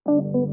Welcome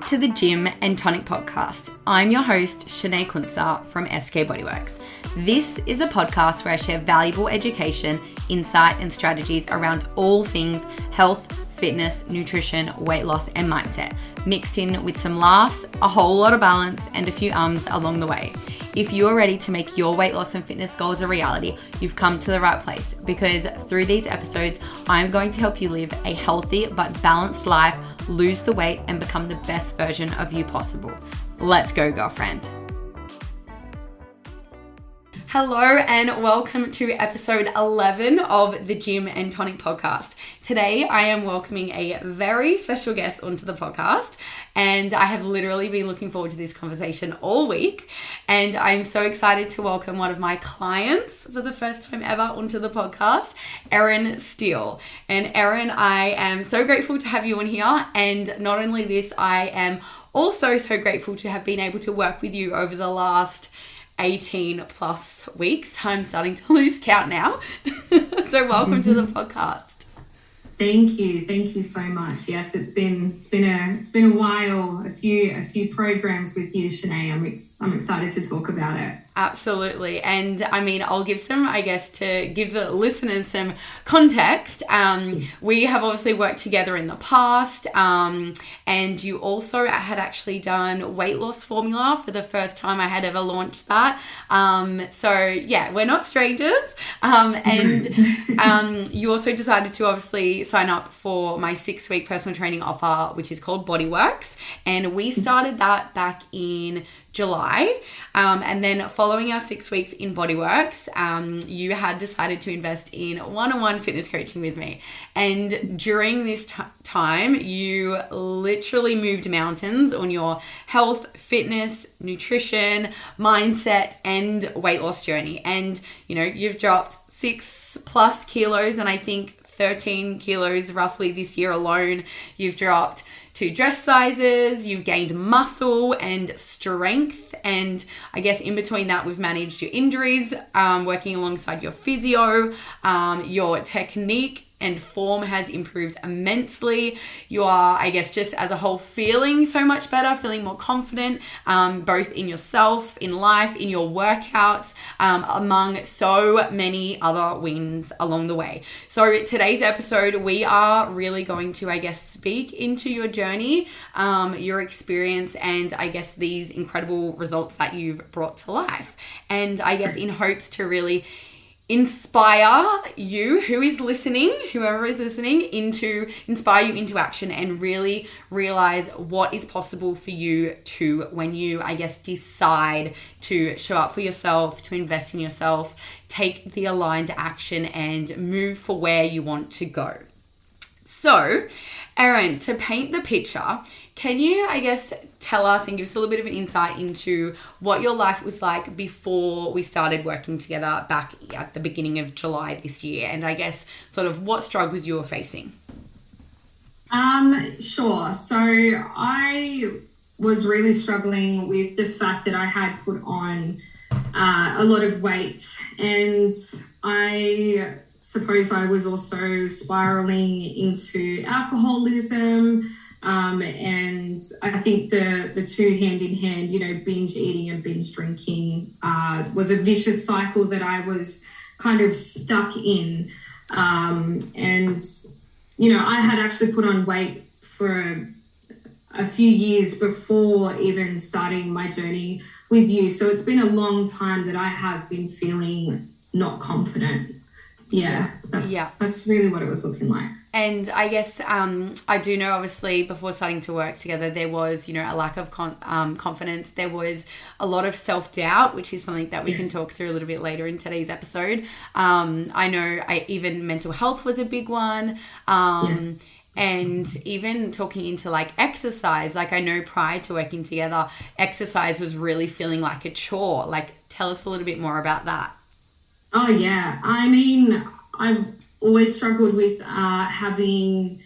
to the Gym and Tonic podcast. I'm your host, Shanae Kunsa from SK Bodyworks. This is a podcast where I share valuable education, insight, and strategies around all things health, fitness, nutrition, weight loss, and mindset, mixed in with some laughs, a whole lot of balance, and a few ums along the way. If you're ready to make your weight loss and fitness goals a reality, you've come to the right place, because through these episodes, I'm going to help you live a healthy but balanced life, lose the weight, and become the best version of you possible. Let's go, girlfriend. Hello and welcome to episode 11 of the Gym and Tonic podcast. Today I am welcoming a very special guest onto the podcast, and I have literally been looking forward to this conversation all week, and I'm so excited to welcome one of my clients for the first time ever onto the podcast, Erinn Steele. And Erinn, I am so grateful to have you on here, and not only this, I am also so grateful to have been able to work with you over the last 18 plus weeks. I'm starting to lose count now. So welcome to the podcast. Thank you so much. Yes, it's been a while, a few programs with you, Shanae. I'm excited to talk about it. Absolutely. And I mean, I'll give some, I guess, to give the listeners some context. We have obviously worked together in the past, and you also had actually done weight loss formula for the first time I had ever launched that. So yeah, we're not strangers. And you also decided to obviously sign up for my 6-week personal training offer, which is called Bodyworks. And we started that back in July. And then following our 6 weeks in Bodyworks, you had decided to invest in one-on-one fitness coaching with me. And during this time, you literally moved mountains on your health, fitness, nutrition, mindset, and weight loss journey. And, you know, you've dropped 6+ kilos, and I think 13 kilos roughly this year alone. You've dropped 2 dress sizes, you've gained muscle and strength, and I guess in between that we've managed your injuries, working alongside your physio, your technique and form has improved immensely. You are, I guess, just as a whole feeling so much better, feeling more confident, both in yourself, in life, in your workouts, among so many other wins along the way. So today's episode, we are really going to, I guess, speak into your journey, your experience, and I guess these incredible results that you've brought to life. And I guess in hopes to really inspire you, whoever is listening, inspire you into action and really realize what is possible for you to, when you, I guess, decide to show up for yourself, to invest in yourself, take the aligned action and move for where you want to go. So, Erinn, to paint the picture, can you, I guess, tell us and give us a little bit of an insight into what your life was like before we started working together back at the beginning of July this year, and I guess sort of what struggles you were facing? Sure. So I was really struggling with the fact that I had put on a lot of weight, and I suppose I was also spiraling into alcoholism. And I think the two hand in hand, you know, binge eating and binge drinking was a vicious cycle that I was kind of stuck in. And, you know, I had actually put on weight for a few years before even starting my journey with you. So it's been a long time that I have been feeling not confident. That's really what it was looking like. And I guess I do know, obviously, before starting to work together, there was, you know, a lack of confidence. There was a lot of self-doubt, which is something that we can talk through a little bit later in today's episode. I know even mental health was a big one. And even talking into like exercise, like I know prior to working together, exercise was really feeling like a chore. Like, tell us a little bit more about that. Oh, yeah. I mean, I've always struggled with having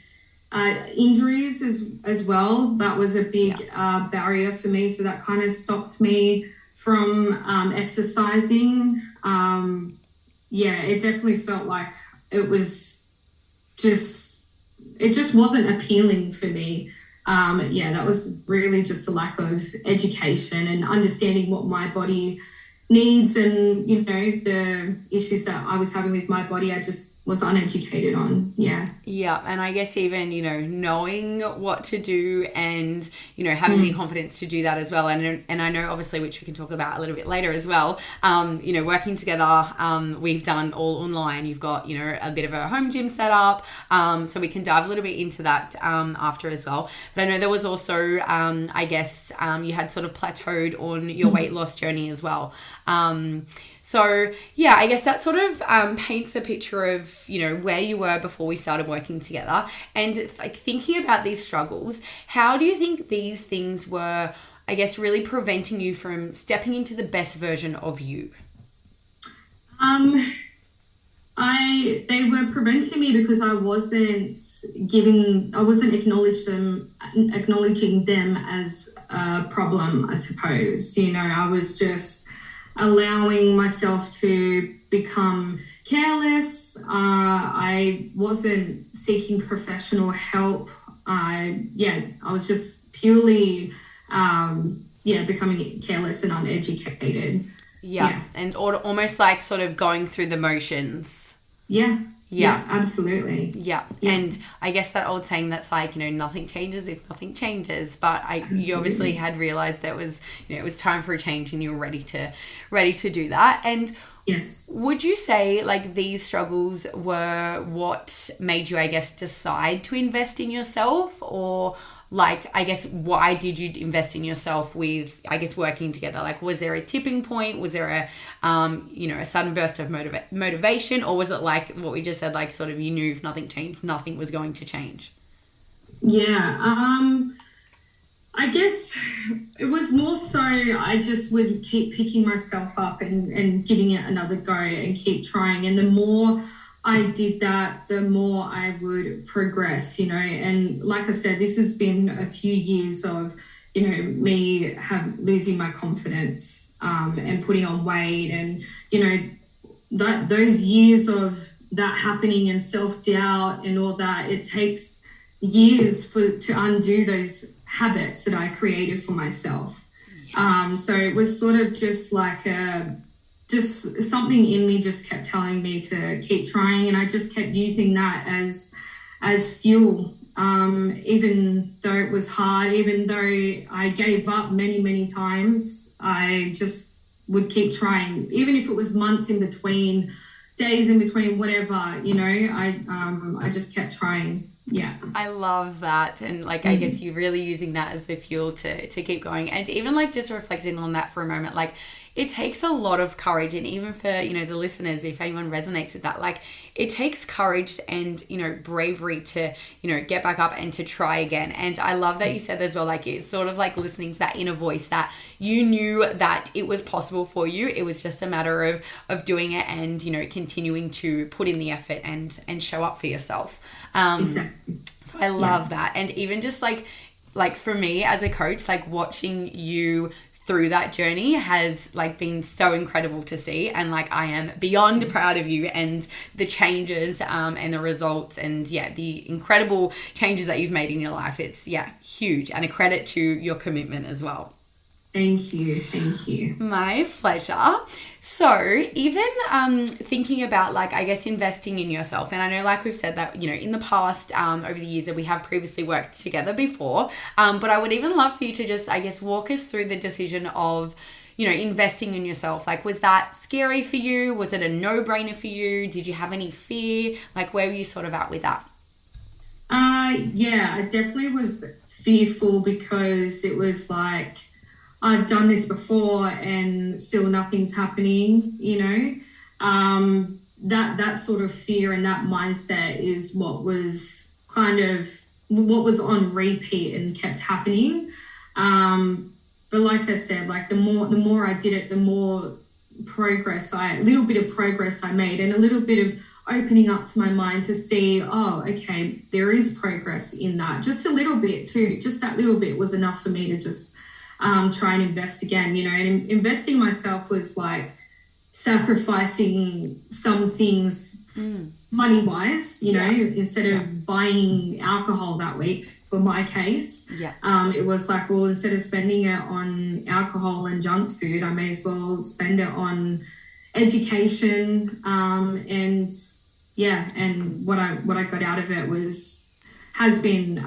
injuries as well. That was a big barrier for me. So that kind of stopped me from exercising. It definitely felt like it just wasn't appealing for me. That was really just a lack of education and understanding what my body needs, and the issues that I was having with my body, I just was uneducated on. And I guess even knowing what to do and having the confidence to do that as well, and I know obviously, which we can talk about a little bit later as well, working together, we've done all online. You've got a bit of a home gym set up, so we can dive a little bit into that after as well. But I know there was also you had sort of plateaued on your weight loss journey as well. I guess that sort of paints the picture of, where you were before we started working together. And like thinking about these struggles, how do you think these things were, I guess, really preventing you from stepping into the best version of you? They were preventing me because I wasn't acknowledging them as a problem, I suppose. I was just allowing myself to become careless. I wasn't seeking professional help. I was just purely becoming careless and uneducated. And almost like sort of going through the motions. Yeah, absolutely. Yeah. And I guess that old saying that's like, nothing changes if nothing changes. But you obviously had realized that it was time for a change, and you were ready to do that. And yes, would you say like these struggles were what made you, I guess, decide to invest in yourself? Or like, I guess, why did you invest in yourself with, I guess, working together? Like, was there a tipping point? Was there a sudden burst of motivation? Or was it like what we just said, like sort of you knew if nothing changed, nothing was going to change? I guess it was more so I just would keep picking myself up and giving it another go and keep trying. And the more I did that, the more I would progress, and like I said, this has been a few years of, me losing my confidence and putting on weight, and, those years of that happening and self-doubt and all that, it takes years to undo those habits that I created for myself. So it was sort of just like just something in me just kept telling me to keep trying, and I just kept using that as fuel. Even though it was hard, even though I gave up many times, I just would keep trying, even if it was months in between, days in between, whatever, I just kept trying. Yeah, I love that. And like I guess you're really using that as the fuel to keep going. And even like just reflecting on that for a moment, like it takes a lot of courage. And even for the listeners, if anyone resonates with that, like it takes courage and bravery to get back up and to try again. And I love that you said as well, like it's sort of like listening to that inner voice, that you knew that it was possible for you. It was just a matter of doing it and continuing to put in the effort and show up for yourself. Exactly. So I love that. And even just like for me as a coach, like watching you through that journey has like been so incredible to see, and like I am beyond proud of you and the changes and the results and the incredible changes that you've made in your life. It's huge, and a credit to your commitment as well. Thank you. My pleasure. So even thinking about like, I guess, investing in yourself, and I know like we've said that, in the past, over the years that we have previously worked together before, but I would even love for you to just, I guess, walk us through the decision of, investing in yourself. Like, was that scary for you? Was it a no-brainer for you? Did you have any fear? Like, where were you sort of at with that? I definitely was fearful, because it was like, I've done this before and still nothing's happening, that sort of fear and that mindset is what was on repeat and kept happening. But like I said, like the more I did it, the more a little bit of progress I made, and a little bit of opening up to my mind to see, oh, okay, there is progress in that. Just a little bit too. Just that little bit was enough for me to just try and invest again, you know. And investing myself was like sacrificing some things money wise, you know, instead of buying alcohol that week. For my case, it was like, well, instead of spending it on alcohol and junk food, I may as well spend it on education. And what I got out of it has been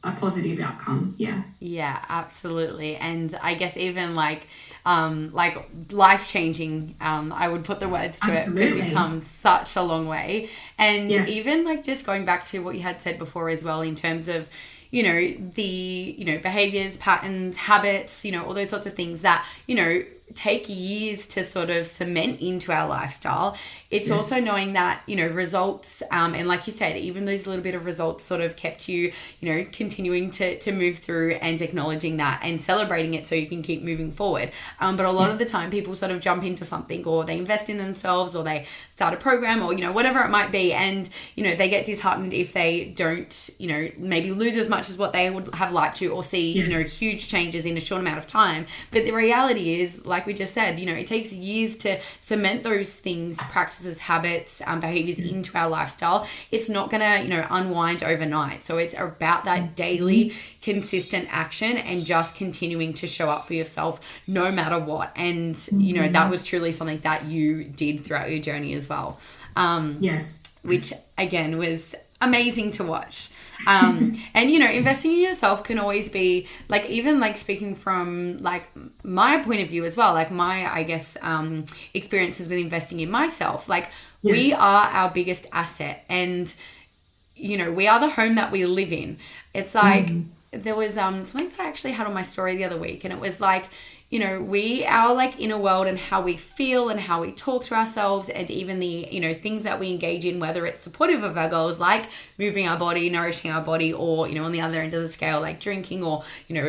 a positive outcome. Yeah, absolutely. And I guess even like life-changing, I would put the words to it, because it's come such a long way. And even like just going back to what you had said before as well, in terms of, you know, the, you know, behaviors, patterns, habits, you know, all those sorts of things that, you know, take years to sort of cement into our lifestyle. It's also knowing that, you know, results, and like you said, even those little bit of results sort of kept you, you know, continuing to move through, and acknowledging that and celebrating it so you can keep moving forward. But a lot of the time people sort of jump into something, or they invest in themselves, or they start a program, or, you know, whatever it might be. And, you know, they get disheartened if they don't, you know, maybe lose as much as what they would have liked to, or see, you know, huge changes in a short amount of time. But the reality is, like we just said, you know, it takes years to cement those things, practices, habits, behaviors into our lifestyle. It's not going to, you know, unwind overnight. So it's about that daily consistent action, and just continuing to show up for yourself no matter what. And you know, that was truly something that you did throughout your journey as well, which again was amazing to watch. And you know, investing in yourself can always be like, even like speaking from like my point of view as well, like my, I guess, experiences with investing in myself, like we are our biggest asset, and you know, we are the home that we live in. It's like there was something that I actually had on my story the other week, and it was like, you know, our like inner world, and how we feel and how we talk to ourselves, and even the, you know, things that we engage in, whether it's supportive of our goals, like moving our body, nourishing our body, or, you know, on the other end of the scale, like drinking, or, you know,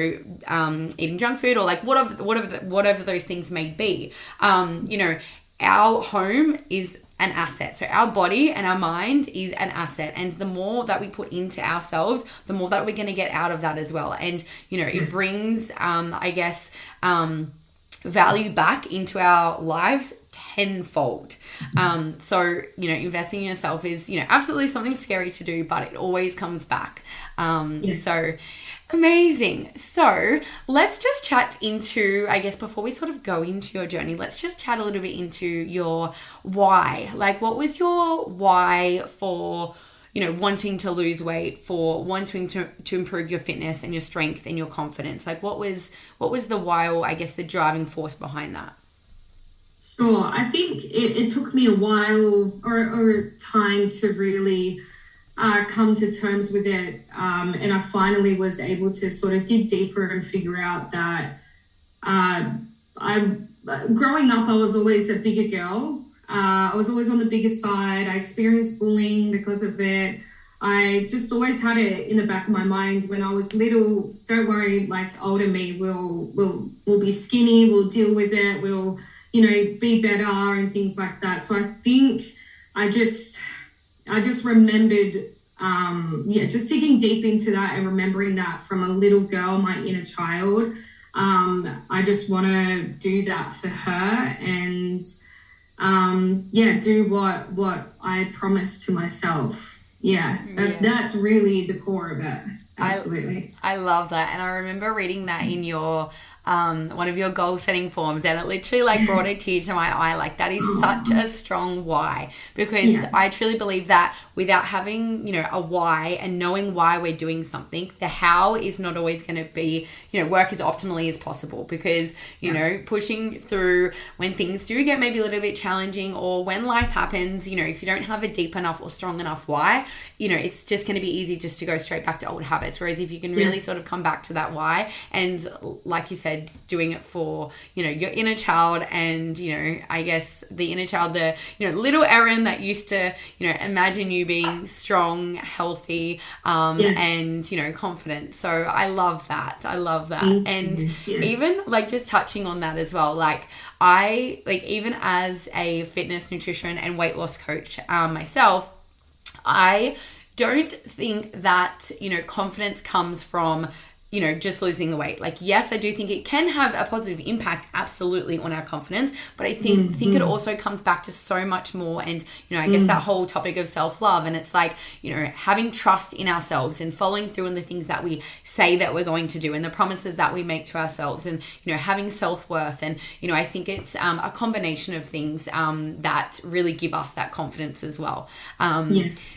eating junk food, or like whatever those things may be. You know, our home is an asset. So our body and our mind is an asset, and the more that we put into ourselves, the more that we're going to get out of that as well. And you know, it brings I guess value back into our lives tenfold. So you know, investing in yourself is, you know, absolutely something scary to do, but it always comes back. So amazing. So let's just chat into, I guess, before we sort of go into your journey, let's just chat a little bit into your why. Like, what was your why for, you know, wanting to lose weight, for wanting to improve your fitness and your strength and your confidence? Like, what was the why, or I guess the driving force behind that? Sure. I think it took me a while or time to really come to terms with it, and I finally was able to sort of dig deeper and figure out that growing up, I was always a bigger girl. I was always on the bigger side. I experienced bullying because of it. I just always had it in the back of my mind when I was little. Don't worry, like older me will be skinny. We'll deal with it. We'll, you know, be better and things like that. So I think I just remembered, just digging deep into that and remembering that from a little girl, my inner child. I just want to do that for her, and do what I promised to myself. That's really the core of it. Absolutely. I love that. And I remember reading that in your one of your goal setting forms, and it literally like brought a tear to my eye. Like, that is such a strong why, because I truly believe that without having, you know, a why and knowing why we're doing something, the how is not always going to be, you know, work as optimally as possible, because, you know, pushing through when things do get maybe a little bit challenging, or when life happens, you know, if you don't have a deep enough or strong enough why, you know, it's just going to be easy just to go straight back to old habits. Whereas if you can really sort of come back to that why, and like you said, doing it for, you know, your inner child, and, you know, I guess the inner child, the, you know, little Erinn that used to, you know, imagine you being strong, healthy, and, you know, confident. So I love that. And even like just touching on that as well, like I, like, even as a fitness, nutrition and weight loss coach myself, I don't think that, you know, confidence comes from just losing the weight. Like, yes, I do think it can have a positive impact, absolutely, on our confidence, but I think it also comes back to so much more. And, I guess that whole topic of self-love, and it's like, having trust in ourselves and following through on the things that we say that we're going to do and the promises that we make to ourselves, and, having self-worth. And, I think it's a combination of things that really give us that confidence as well.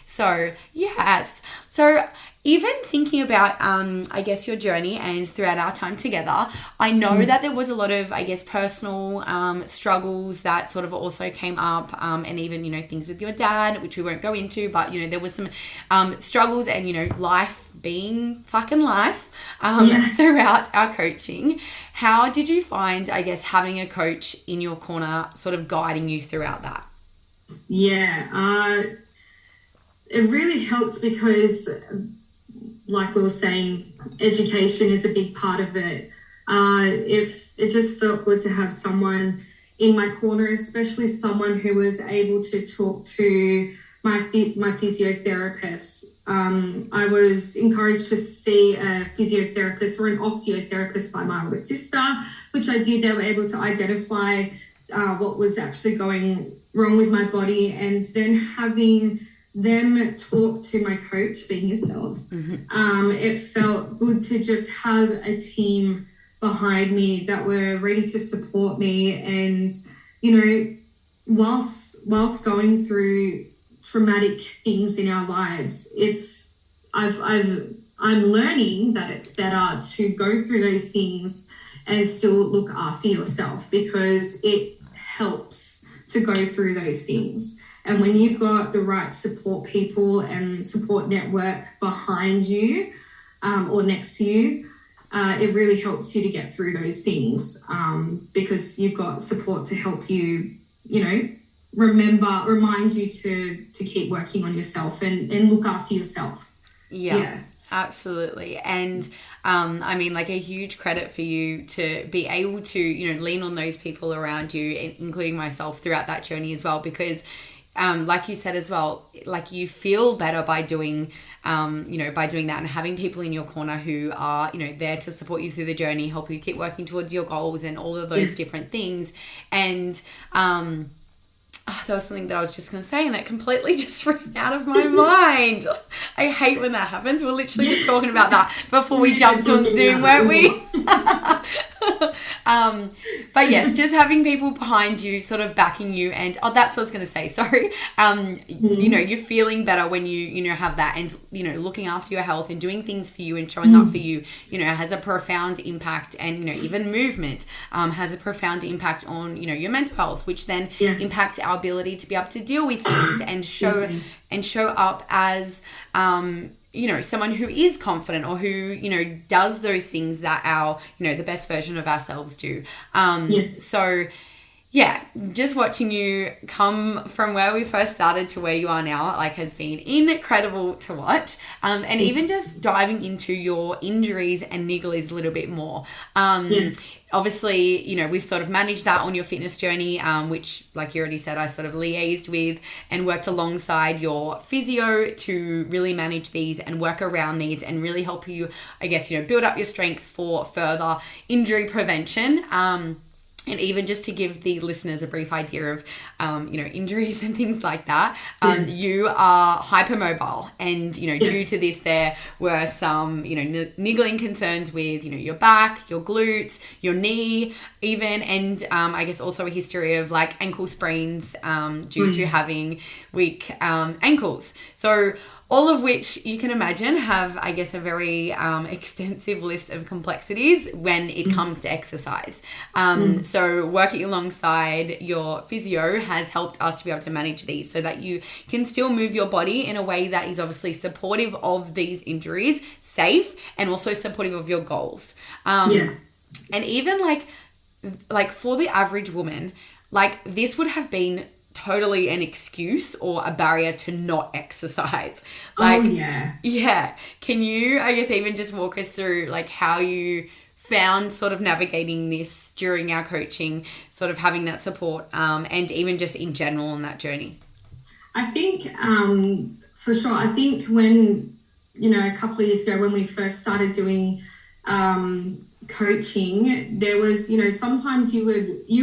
So, yes. So, even thinking about, I guess, your journey and throughout our time together, I know that there was a lot of, I guess, personal struggles that sort of also came up, and even, things with your dad, which we won't go into, but, there was some struggles and, life being fucking life throughout our coaching. How did you find, I guess, having a coach in your corner sort of guiding you throughout that? Yeah, it really helped because, like we were saying, education is a big part of it. If it just felt good to have someone in my corner, especially someone who was able to talk to my physiotherapist. I was encouraged to see a physiotherapist or an osteotherapist by my older sister, which I did. They were able to identify what was actually going wrong with my body, and then having them talk to my coach, being yourself. It felt good to just have a team behind me that were ready to support me. And, whilst going through traumatic things in our lives, I'm learning that it's better to go through those things and still look after yourself, because it helps to go through those things. And when you've got the right support people and support network behind you or next to you, it really helps you to get through those things, because you've got support to help you, remind you to keep working on yourself and look after yourself. Yeah. Absolutely. And like, a huge credit for you to be able to, lean on those people around you, including myself, throughout that journey as well, because like you said as well, like, you feel better by doing that, and having people in your corner who are, there to support you through the journey, help you keep working towards your goals and all of those different things. And there was something that I was just going to say and it completely just ran out of my mind. I hate when that happens. We're literally just talking about that before we jumped on Zoom, weren't we? But yes, just having people behind you, sort of backing you, and that's what I was going to say. Sorry. You're feeling better when you have that, and looking after your health and doing things for you and showing up for you, has a profound impact, and even movement has a profound impact on your mental health, which then impacts our ability to be able to deal with things and show up as someone who is confident, or who, does those things that our, the best version of ourselves do. So yeah, just watching you come from where we first started to where you are now, like, has been incredible to watch. And even just diving into your injuries and nigglies a little bit more. Obviously, we've sort of managed that on your fitness journey, which, like you already said, I sort of liaised with and worked alongside your physio to really manage these and work around these and really help you, I guess, build up your strength for further injury prevention. And even just to give the listeners a brief idea of, injuries and things like that, you are hypermobile, and, due to this, there were some, niggling concerns with, your back, your glutes, your knee, even, and I guess also a history of, like, ankle sprains due to having weak ankles. So all of which you can imagine have, I guess, a very extensive list of complexities when it comes to exercise. So working alongside your physio has helped us to be able to manage these so that you can still move your body in a way that is obviously supportive of these injuries, safe, and also supportive of your goals. And even like for the average woman, like, this would have been totally an excuse or a barrier to not exercise. Like, can you, I guess, even just walk us through, like, how you found sort of navigating this during our coaching, sort of having that support, and even just in general on that journey? I think for sure, I think when, a couple of years ago when we first started doing coaching, there was, sometimes you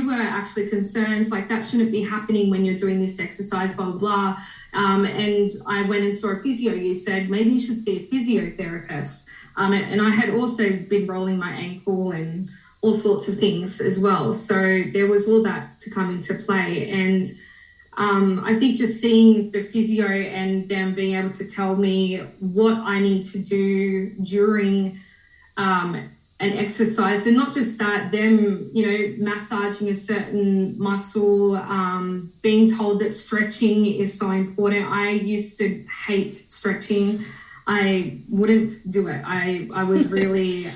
were actually concerned, like, that shouldn't be happening when you're doing this exercise, blah, blah, blah. And I went and saw a physio. You said, maybe you should see a physiotherapist. And I had also been rolling my ankle and all sorts of things as well. So there was all that to come into play. And I think just seeing the physio and them being able to tell me what I need to do during an exercise, and not just that, them, massaging a certain muscle, being told that stretching is so important. I used to hate stretching. I wouldn't do it. I was really,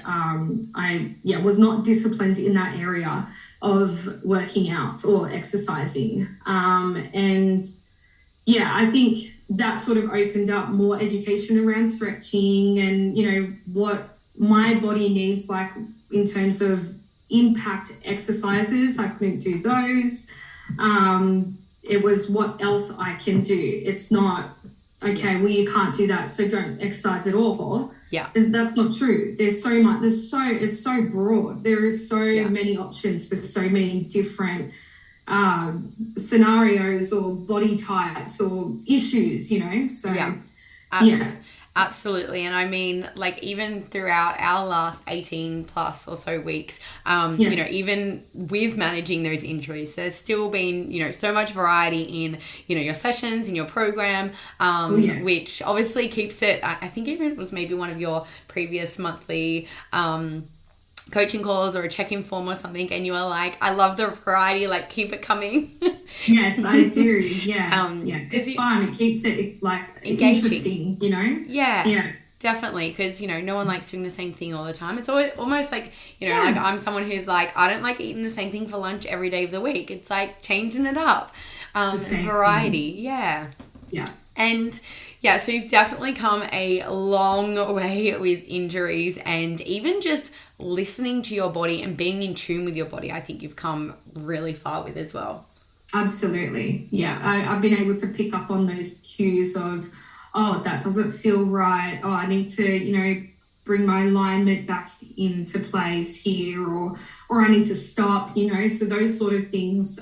was not disciplined in that area of working out or exercising. I think that sort of opened up more education around stretching and, what my body needs, like in terms of impact exercises. I couldn't do those. It was what else I can do. It's not, okay, well, you can't do that, so don't exercise at all. Yeah. That's not true. There's so much, it's so broad. There is so many options for so many different scenarios or body types or issues, So, Absolutely. And I mean, like, even throughout our last 18 plus or so weeks, even with managing those injuries, there's still been, so much variety in, your sessions, in your program, which obviously keeps it, I think even it was maybe one of your previous monthly coaching calls or a check-in form or something, and you were like, I love the variety, like, keep it coming. Yes, I do. Yeah. It's fun. It keeps it like interesting, Yeah. Definitely, because, no one likes doing the same thing all the time. It's always almost like, like I'm someone who's like, I don't like eating the same thing for lunch every day of the week. It's like changing it up. Variety. Thing. Yeah. And so you've definitely come a long way with injuries, and even just listening to your body and being in tune with your body, I think you've come really far with as well. Absolutely. Yeah. I've been able to pick up on those cues of, oh, that doesn't feel right. Oh, I need to, bring my alignment back into place here, or I need to stop, so those sort of things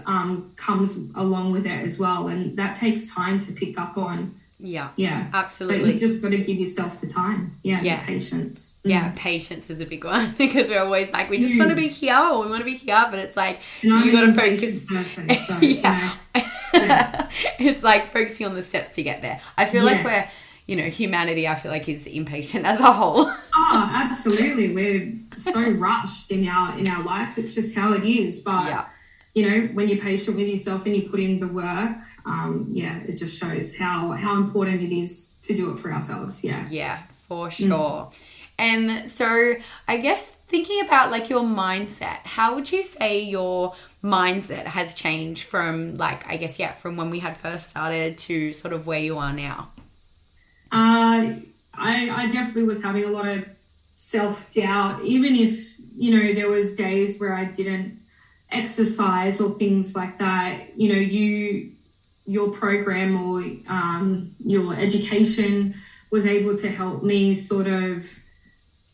comes along with it as well. And that takes time to pick up on. Yeah. Absolutely. But you just got to give yourself the time. Yeah. Patience. Yeah, patience is a big one, because we're always like, we just want to be here, or we want to be here, but it's like, you got to focus. Person, so, It's like focusing on the steps to get there. I feel like we're, humanity, I feel like, is impatient as a whole. Oh, absolutely. We're so rushed in our life. It's just how it is. But, when you're patient with yourself and you put in the work, it just shows how important it is to do it for ourselves. Yeah, for sure. And so I guess thinking about like your mindset, how would you say your mindset has changed from, like, I guess, from when we had first started to sort of where you are now? I definitely was having a lot of self-doubt, even if, there was days where I didn't exercise or things like that. Your program or your education was able to help me sort of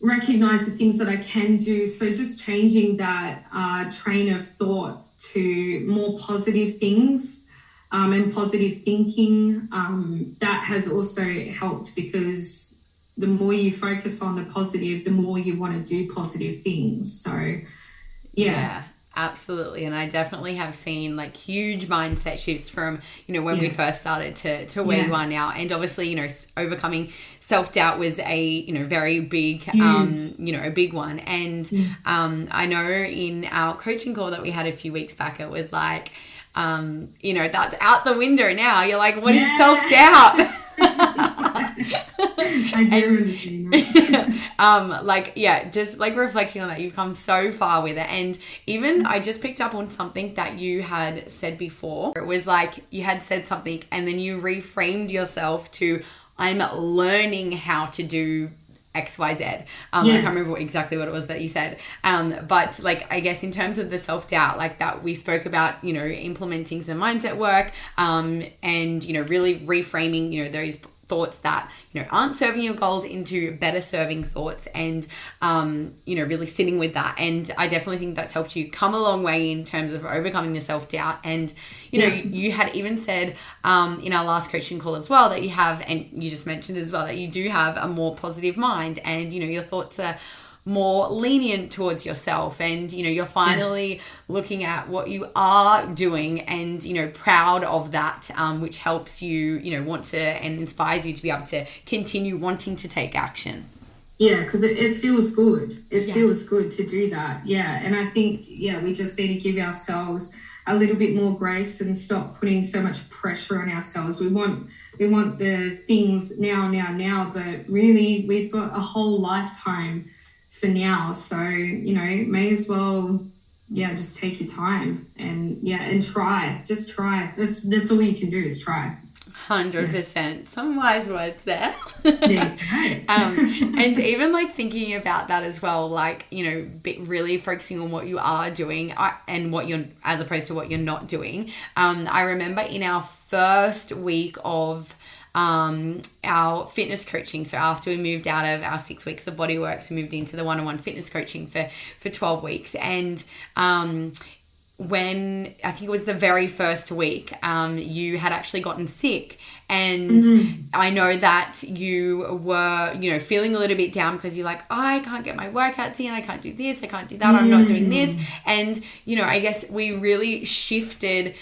recognize the things that I can do. So just changing that train of thought to more positive things and positive thinking, that has also helped, because the more you focus on the positive, the more you want to do positive things. So, yeah. Absolutely. And I definitely have seen like huge mindset shifts from, when we first started to where you are now. And obviously, overcoming self-doubt was a, very big, a big one. And I know in our coaching call that we had a few weeks back, it was like, that's out the window now. You're like, what is self-doubt? I do remember. Just like reflecting on that, you've come so far with it. And even I just picked up on something that you had said before. It was like you had said something and then you reframed yourself to, I'm learning how to do XYZ. I can't remember exactly what it was that you said. But like, I guess in terms of the self-doubt, like that we spoke about, implementing some mindset work, and, really reframing, those thoughts that, aren't serving your goals into better serving thoughts, and really sitting with that. And I definitely think that's helped you come a long way in terms of overcoming the self-doubt. And you had even said in our last coaching call as well that you have, and you just mentioned as well, that you do have a more positive mind, and your thoughts are more lenient towards yourself, and you're finally looking at what you are doing, and proud of that, which helps you want to, and inspires you to be able to continue wanting to take action. Yeah, because it feels good. It feels good to do that. Yeah, and I think we just need to give ourselves a little bit more grace and stop putting so much pressure on ourselves. We want the things now, but really we've got a whole lifetime for now, so may as well just take your time and try. That's all you can do, is try. 100%. Some wise words there. Yeah. And even like thinking about that as well, like really focusing on what you are doing and what you're, as opposed to what you're not doing. I remember in our first week of our fitness coaching. So after we moved out of our 6 weeks of Bodyworks, we moved into the one-on-one fitness coaching for 12 weeks. And when I think it was the very first week, you had actually gotten sick. And I know that you were, feeling a little bit down because you're like, I can't get my workouts in. I can't do this. I can't do that. I'm not doing this. And, I guess we really shifted,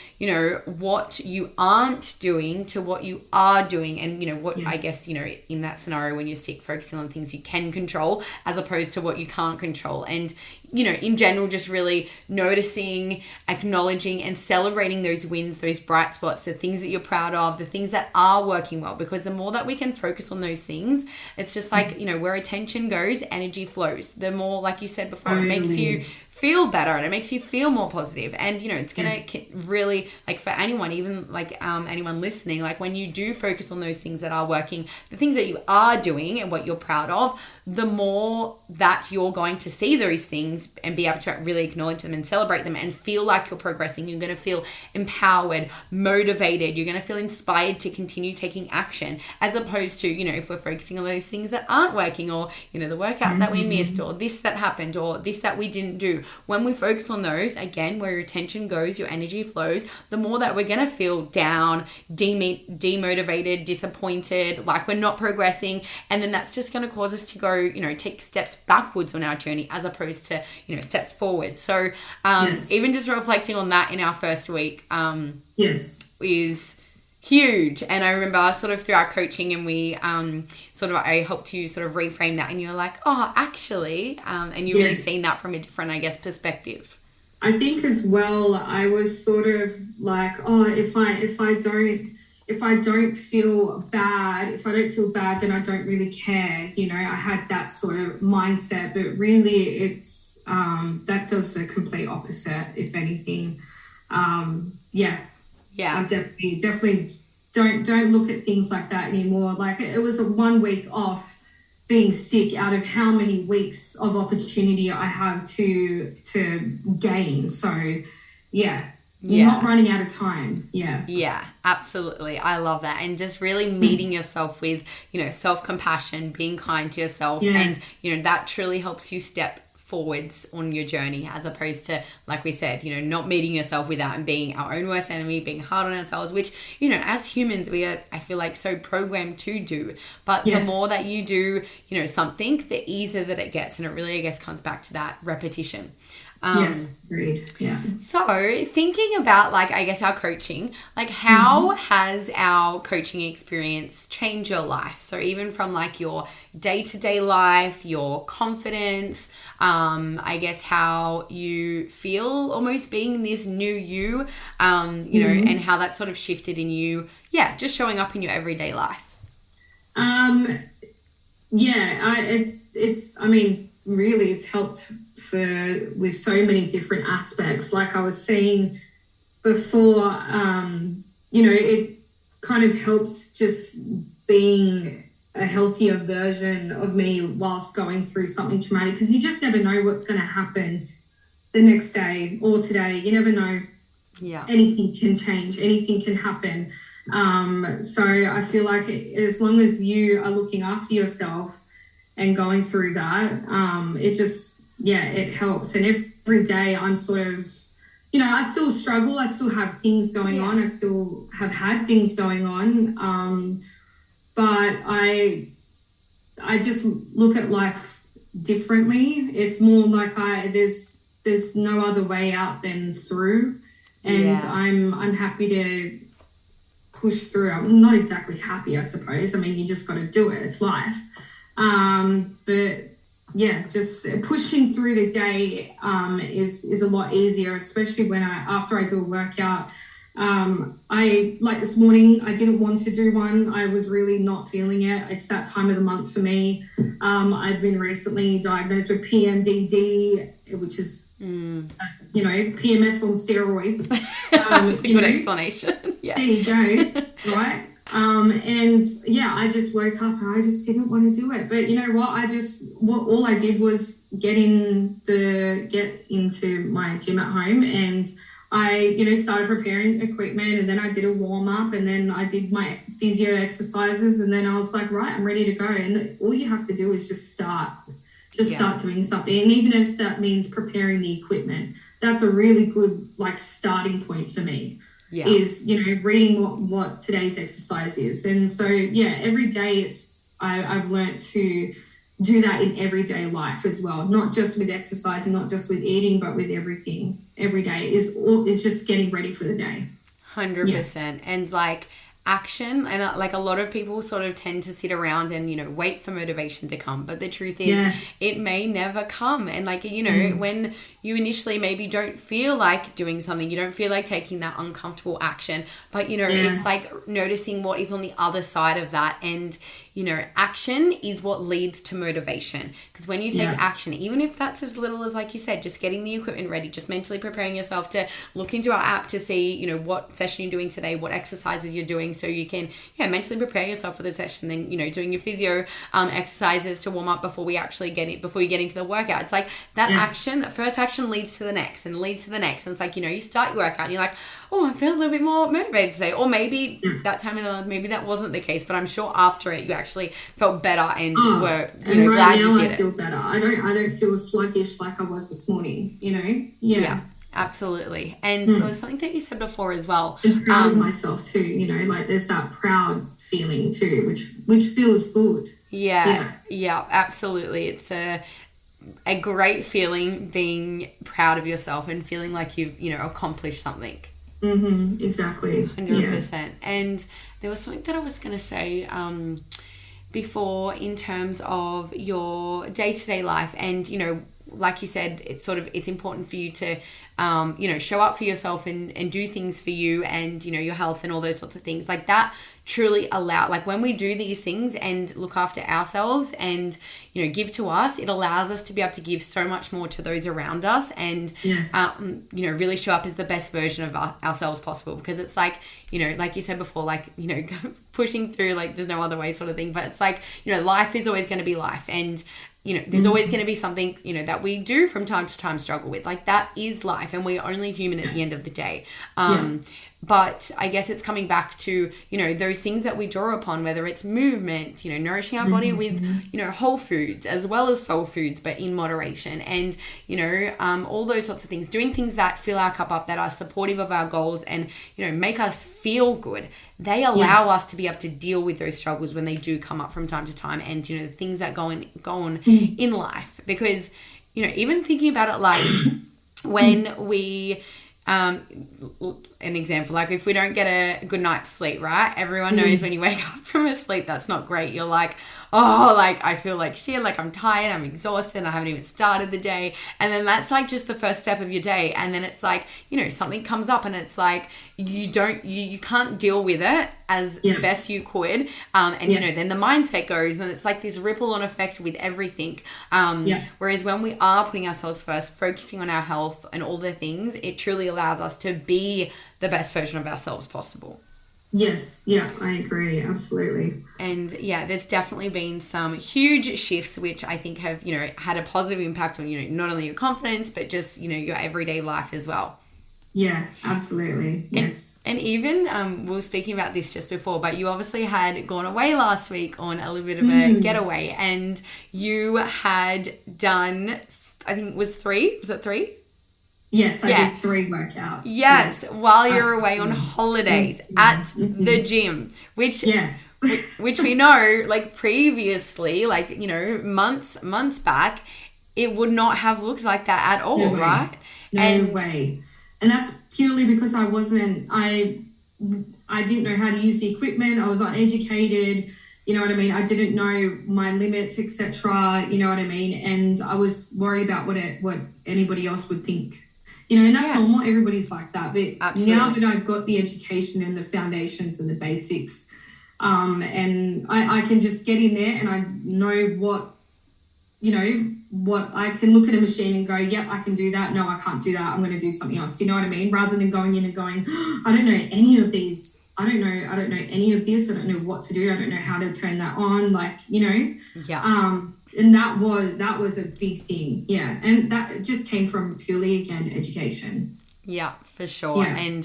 what you aren't doing to what you are doing. And, I guess, in that scenario when you're sick, focusing on things you can control as opposed to what you can't control. And, in general, just really noticing, acknowledging and celebrating those wins, those bright spots, the things that you're proud of, the things that are working well, because the more that we can focus on those things, it's just like, where attention goes, energy flows. The more, like you said before, it makes you feel better and it makes you feel more positive. And, it's going to really, like for anyone, even like anyone listening, like when you do focus on those things that are working, the things that you are doing and what you're proud of, the more that you're going to see those things and be able to really acknowledge them and celebrate them and feel like you're progressing. You're going to feel empowered, motivated. You're going to feel inspired to continue taking action, as opposed to, if we're focusing on those things that aren't working, or, the workout that we missed, or this that happened, or this that we didn't do. When we focus on those, again, where your attention goes, your energy flows, the more that we're going to feel down, demotivated, disappointed, like we're not progressing. And then that's just going to cause us to go, take steps backwards on our journey as opposed to, steps forward. So even just reflecting on that in our first week is huge. And I remember sort of through our coaching, and we I helped you sort of reframe that, and you're like, oh, actually, and you really seen that from a different, I guess, perspective. I think as well, I was sort of like, oh, if I don't feel bad, then I don't really care. I had that sort of mindset, but really it's, that does the complete opposite, if anything. I definitely don't look at things like that anymore. Like, it was a 1 week off being sick out of how many weeks of opportunity I have to gain. So not running out of time. Yeah, absolutely. I love that. And just really meeting yourself with, self-compassion, being kind to yourself. And, that truly helps you step forwards on your journey, as opposed to, like we said, not meeting yourself with that and being our own worst enemy, being hard on ourselves, which, as humans, we are, I feel like, so programmed to do. But the more that you do, something, the easier that it gets. And it really, I guess, comes back to that repetition. Yes, agreed. Yeah. So thinking about, like, I guess our coaching, like how has our coaching experience changed your life? So even from like your day-to-day life, your confidence, I guess how you feel almost being this new you, and how that sort of shifted in you, just showing up in your everyday life. Really it's helped with so many different aspects. Like I was saying before, it kind of helps just being a healthier version of me whilst going through something traumatic, because you just never know what's going to happen the next day or today. You never know. Anything can change, anything can happen. So I feel like as long as you are looking after yourself and going through that, it just, yeah, it helps. And every day I'm sort of, I still struggle. I still have things going on. I still have had things going on. But I just look at life differently. It's more like there's no other way out than through. And I'm happy to push through. I'm not exactly happy, I suppose. I mean, you just got to do it. It's life. But yeah, just pushing through the day is a lot easier, especially when after I do a workout. I like this morning, I didn't want to do one. I was really not feeling it. It's that time of the month for me. I've been recently diagnosed with PMDD, which is PMS on steroids. That's a good explanation. Yeah. There you go. Right. And yeah, I just woke up and I just didn't want to do it. But you know what? All I did was get into my gym at home, and I, started preparing equipment, and then I did a warm up, and then I did my physio exercises, and then I was like, right, I'm ready to go. And all you have to do is just start doing something. And even if that means preparing the equipment, that's a really good starting point for me. Yeah. Is, reading what today's exercise is. And so, yeah, every day I've learned to do that in everyday life as well, not just with exercise and not just with eating, but with everything. Every day is just getting ready for the day. 100%. Yeah. And action, and a lot of people sort of tend to sit around and wait for motivation to come, but the truth is it may never come. And when you initially maybe don't feel like doing something, you don't feel like taking that uncomfortable action, but it's like noticing what is on the other side of that. And action is what leads to motivation. Because when you take action, even if that's as little as, like you said, just getting the equipment ready, just mentally preparing yourself to look into our app to see, what session you're doing today, what exercises you're doing, so you can, mentally prepare yourself for the session. Then, doing your physio exercises to warm up before you get into the workout. It's like that action, that first action leads to the next and leads to the next. And it's like, you start your workout and you're like, oh, I feel a little bit more motivated today. Or maybe that time of the month, maybe that wasn't the case, but I'm sure after it, you actually felt better and were, glad you did it. I feel better. I don't feel sluggish like I was this morning, Yeah. Absolutely. And there was something that you said before as well. And proud of myself too, there's that proud feeling too, which feels good. Yeah, absolutely. It's a great feeling being proud of yourself and feeling like you've, accomplished something. Mm-hmm, exactly. 100%. Yeah. And there was something that I was going to say before in terms of your day-to-day life. And, like you said, it's important for you to, show up for yourself and do things for you and, your health and all those sorts of things. Like that truly when we do these things and look after ourselves and, give to us, it allows us to be able to give so much more to those around us and, really show up as the best version of ourselves possible. Because it's like you said before, pushing through, there's no other way sort of thing. But it's life is always going to be life. And, there's always going to be something, that we do from time to time struggle with. That is life, and we're only human at the end of the day. But I guess it's coming back to, those things that we draw upon, whether it's movement, nourishing our body with, whole foods as well as soul foods, but in moderation. And, all those sorts of things, doing things that fill our cup up, that are supportive of our goals and, make us feel good. They allow us to be able to deal with those struggles when they do come up from time to time, and, the things that go on in life. Because, even thinking about it, when we... an example, if we don't get a good night's sleep, right? Everyone knows when you wake up from a sleep that's not great, you're like, oh, I feel like shit, I'm tired, I'm exhausted, and I haven't even started the day. And then that's just the first step of your day. And then it's something comes up and it's you can't deal with it as best you could. Then the mindset goes, and it's this ripple on effect with everything. Whereas when we are putting ourselves first, focusing on our health and all the things, it truly allows us to be the best version of ourselves possible. Yes, yeah, I agree, absolutely. And there's definitely been some huge shifts which I think have, had a positive impact on, not only your confidence, but just, your everyday life as well. Yeah, absolutely. Yes. And even, we were speaking about this just before, but you obviously had gone away last week on a little bit of a getaway, and you had done, I think it was 3? Was it 3? Yes, I did 3 workouts. Yes, while you're away on holidays at the gym, which we know, like previously, like, you know, months back, it would not have looked like that at all, right? No way. And that's purely because I didn't know how to use the equipment. I was uneducated, you know what I mean? I didn't know my limits, etc. You know what I mean? And I was worried about what anybody else would think. You know, and that's normal. Everybody's like that. But now that I've got the education and the foundations and the basics, and I can just get in there and I know what I can look at a machine and go, yep, I can do that. No, I can't do that. I'm going to do something else. You know what I mean? Rather than going in and going, I don't know any of these. I don't know any of this. I don't know what to do. I don't know how to turn that on. Like, you know, and that was a big thing. Yeah. And that just came from purely, again, education. Yeah, for sure. Yeah.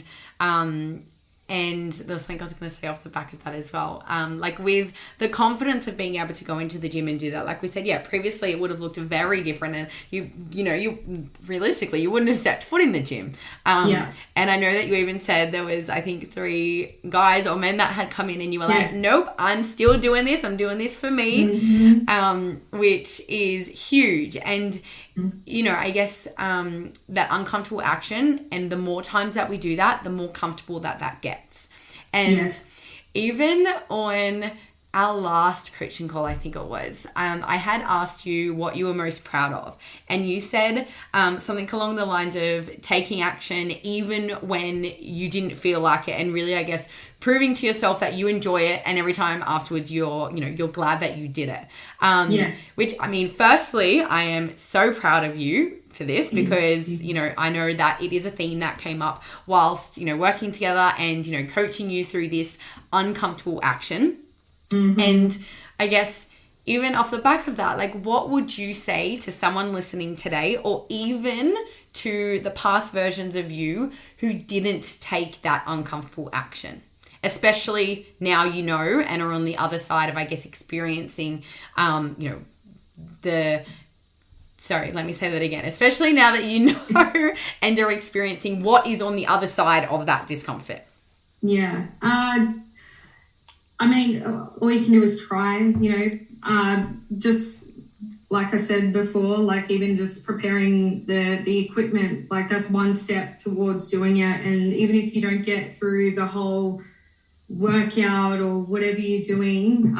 And there's something I was going to say off the back of that as well. Like with the confidence of being able to go into the gym and do that, like we said, previously it would have looked very different, and you realistically, you wouldn't have stepped foot in the gym. And I know that you even said there was, I think, 3 guys or men that had come in and you were like, nope, I'm still doing this. I'm doing this for me, which is huge. And you know, I guess that uncomfortable action, and the more times that we do that, the more comfortable that gets. And even on our last coaching call, I think it was, I had asked you what you were most proud of. And you said something along the lines of taking action even when you didn't feel like it, and really, I guess, proving to yourself that you enjoy it, and every time afterwards you're glad that you did it. Which, I mean, firstly, I am so proud of you for this, because, you know, I know that it is a theme that came up whilst, you know, working together and, you know, coaching you through this uncomfortable action. And I guess even off the back of that, like, what would you say to someone listening today, or even to the past versions of you who didn't take that uncomfortable action? Especially now, you know, and are on the other side of, I guess, experiencing, you know, let me say that again. Especially now that you know and are experiencing what is on the other side of that discomfort. Yeah. I mean, all you can do is try, you know, just like I said before, like even just preparing the equipment, like that's one step towards doing it. And even if you don't get through the whole workout or whatever you're doing,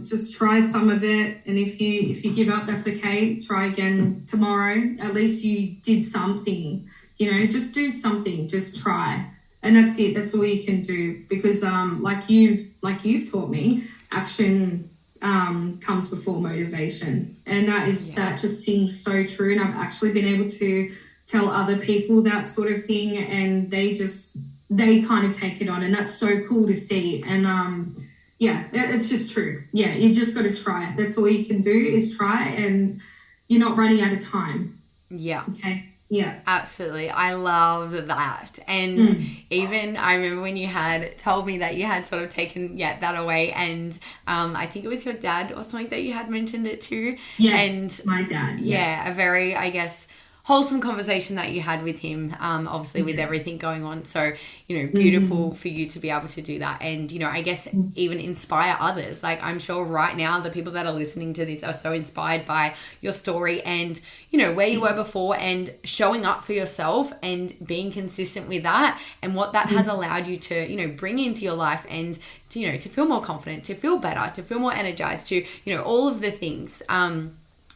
just try some of it. And if you give up, that's okay. Try again tomorrow. At least you did something, you know, just do something, just try. And that's it. That's all you can do, because like you've taught me, action comes before motivation. And that just seems so true. And I've actually been able to tell other people that sort of thing, and they kind of take it on, and that's so cool to see. And it's just true. Yeah, you've just got to try it. That's all you can do is try, and you're not running out of time. Yeah. Okay. Yeah, absolutely. I love that. And even I remember when you had told me that you had sort of taken that away, and I think it was your dad or something that you had mentioned it to. Yes, and my dad. Yes. A very, I guess, wholesome conversation that you had with him, obviously with everything going on. So, you know, beautiful for you to be able to do that, and, you know, I guess even inspire others. Like, I'm sure right now the people that are listening to this are so inspired by your story and, you know, where you were before, and showing up for yourself and being consistent with that, and what that has allowed you to, you know, bring into your life, and to, you know, to feel more confident, to feel better, to feel more energized, to, you know, all of the things.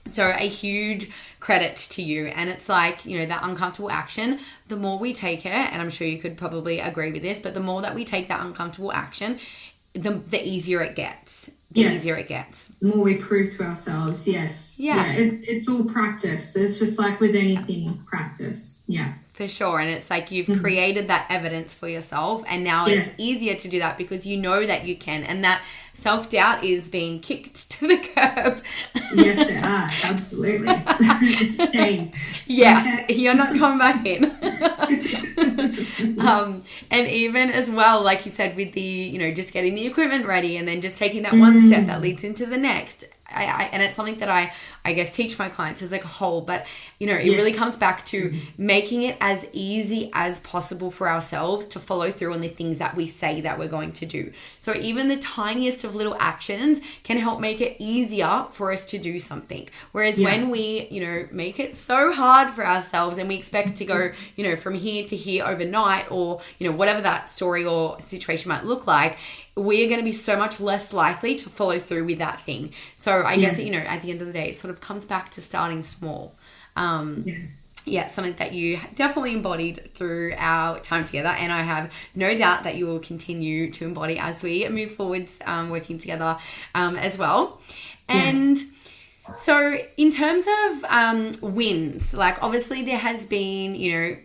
So a huge credit to you. And it's like, you know, that uncomfortable action, the more we take it, and I'm sure you could probably agree with this, but the more that we take that uncomfortable action, the easier it gets. Easier it gets. The more we prove to ourselves. Yes. Yeah. It's all practice. It's just like with anything, practice. Yeah. For sure. And it's like you've created that evidence for yourself, and now it's easier to do that because you know that you can, and that self-doubt is being kicked to the curb. Yes, it has. Absolutely. It's staying. Yes, you're not coming back in. And even as well, like you said, with the, you know, just getting the equipment ready and then just taking that one step that leads into the next. And it's something that I guess teach my clients as like a whole, but you know, it really comes back to making it as easy as possible for ourselves to follow through on the things that we say that we're going to do. So even the tiniest of little actions can help make it easier for us to do something. Whereas when we, you know, make it so hard for ourselves and we expect to go, you know, from here to here overnight, or, you know, whatever that story or situation might look like, we're going to be so much less likely to follow through with that thing. So I guess, you know, at the end of the day, it sort of comes back to starting small. Something that you definitely embodied through our time together, and I have no doubt that you will continue to embody as we move forwards, working together as well. And so in terms of wins, like obviously there has been, you know,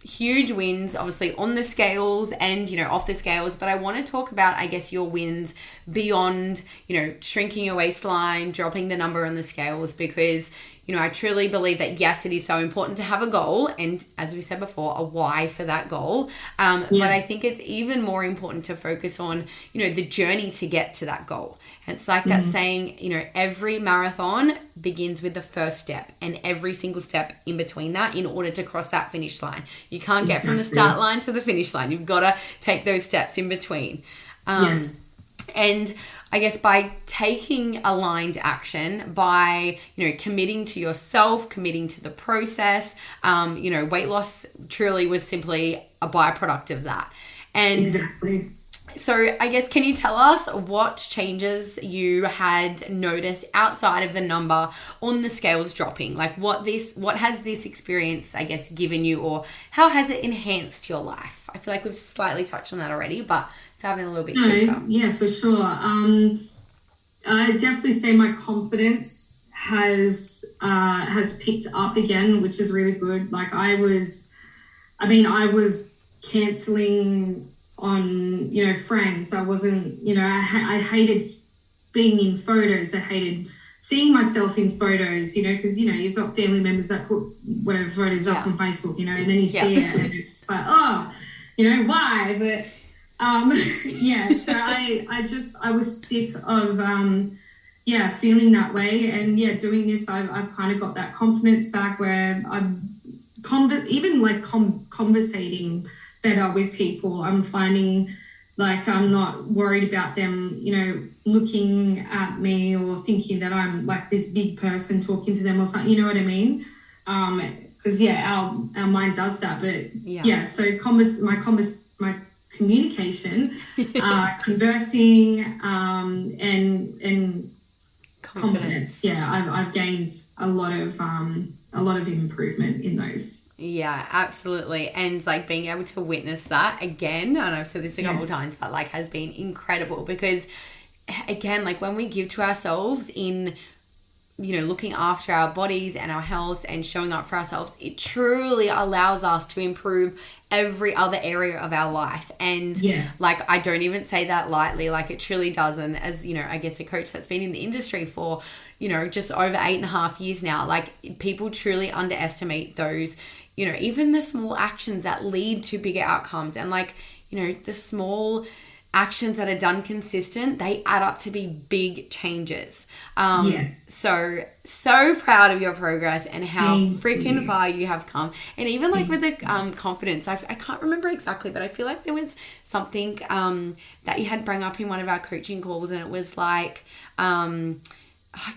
huge wins obviously on the scales and, you know, off the scales, but I want to talk about, I guess, your wins beyond, you know, shrinking your waistline, dropping the number on the scales, because, you know, I truly believe that yes, it is so important to have a goal, and as we said before, a why for that goal, but I think it's even more important to focus on, you know, the journey to get to that goal. And it's like that saying, you know, every marathon begins with the first step, and every single step in between that in order to cross that finish line. You can't get from the start line to the finish line. You've got to take those steps in between. And I guess by taking aligned action, by, you know, committing to yourself, committing to the process, you know, weight loss truly was simply a byproduct of that. And so I guess, can you tell us what changes you had noticed outside of the number on the scales dropping? Like what has this experience, I guess, given you, or how has it enhanced your life? I feel like we've slightly touched on that already, but diving a little bit deeper. Yeah, for sure. I definitely say my confidence has picked up again, which is really good. Like I was cancelling on, you know, friends. I wasn't, you know, I hated being in photos. I hated seeing myself in photos, you know, because, you know, you've got family members that put whatever photos up on Facebook, you know, and then you see it and it's just like, oh, you know, why? But so I was sick of feeling that way, and doing this, I've kind of got that confidence back where I'm conversating better with people. I'm finding like I'm not worried about them, you know, looking at me or thinking that I'm like this big person talking to them or something, you know what I mean? Because our mind does that, but so my communication, conversing, and confidence. I've gained a lot of improvement in those. Yeah, absolutely. And like being able to witness that again, and I've said this a couple of times, but like has been incredible, because again, like when we give to ourselves in, you know, looking after our bodies and our health and showing up for ourselves, it truly allows us to improve every other area of our life. And like, I don't even say that lightly, like it truly does. And as, you know, I guess a coach that's been in the industry for, you know, just over 8.5 years now, like people truly underestimate those, you know, even the small actions that lead to bigger outcomes. And like, you know, the small actions that are done consistent, they add up to be big changes. So proud of your progress and how freaking far you have come. And even like with the confidence, I can't remember exactly, but I feel like there was something that you had bring up in one of our coaching calls, and it was like, I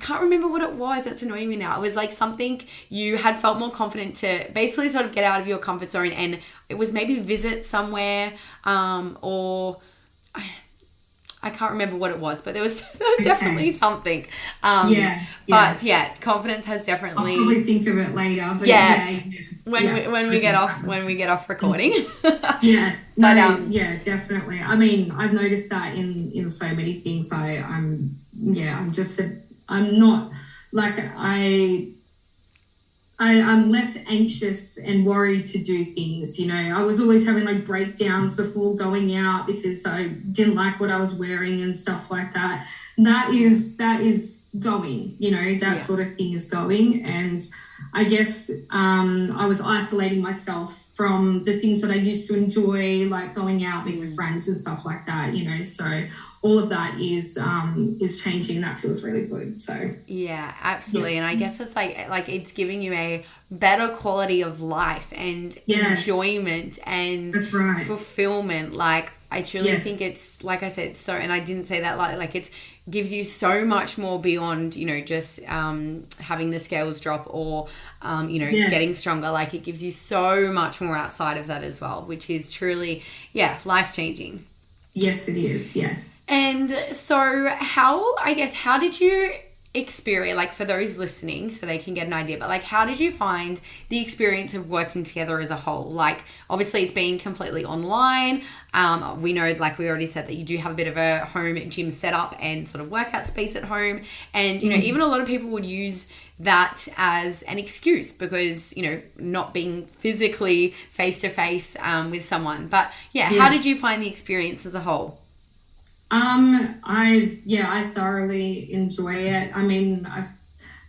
can't remember what it was. That's annoying me now. It was like something you had felt more confident to basically sort of get out of your comfort zone, and it was maybe visit somewhere, or I can't remember what it was, but there was definitely something. But confidence has definitely. I'll probably think of it later. But when we get off recording. Definitely. I mean, I've noticed that in so many things. I'm not like I'm less anxious and worried to do things. You know, I was always having like breakdowns before going out because I didn't like what I was wearing and stuff like that. That is going, you know, that sort of thing is going. And I guess I was isolating myself from the things that I used to enjoy, like going out, being with friends and stuff like that, you know. So all of that is changing, and that feels really good. So yeah, absolutely. And I guess it's like it's giving you a better quality of life and enjoyment and fulfillment. Like I truly think it's, like I said, so, and I didn't say that like it's gives you so much more beyond, you know, just having the scales drop or you know, getting stronger. Like it gives you so much more outside of that as well, which is truly life-changing. Yes, it is. Yes. And so how did you experience, like for those listening so they can get an idea, but like how did you find the experience of working together as a whole? Like obviously it's been completely online. We know, like we already said, that you do have a bit of a home gym setup and sort of workout space at home. And, you know, even a lot of people would use that as an excuse because, you know, not being physically face to face with someone. But how did you find the experience as a whole? I thoroughly enjoy it. I mean,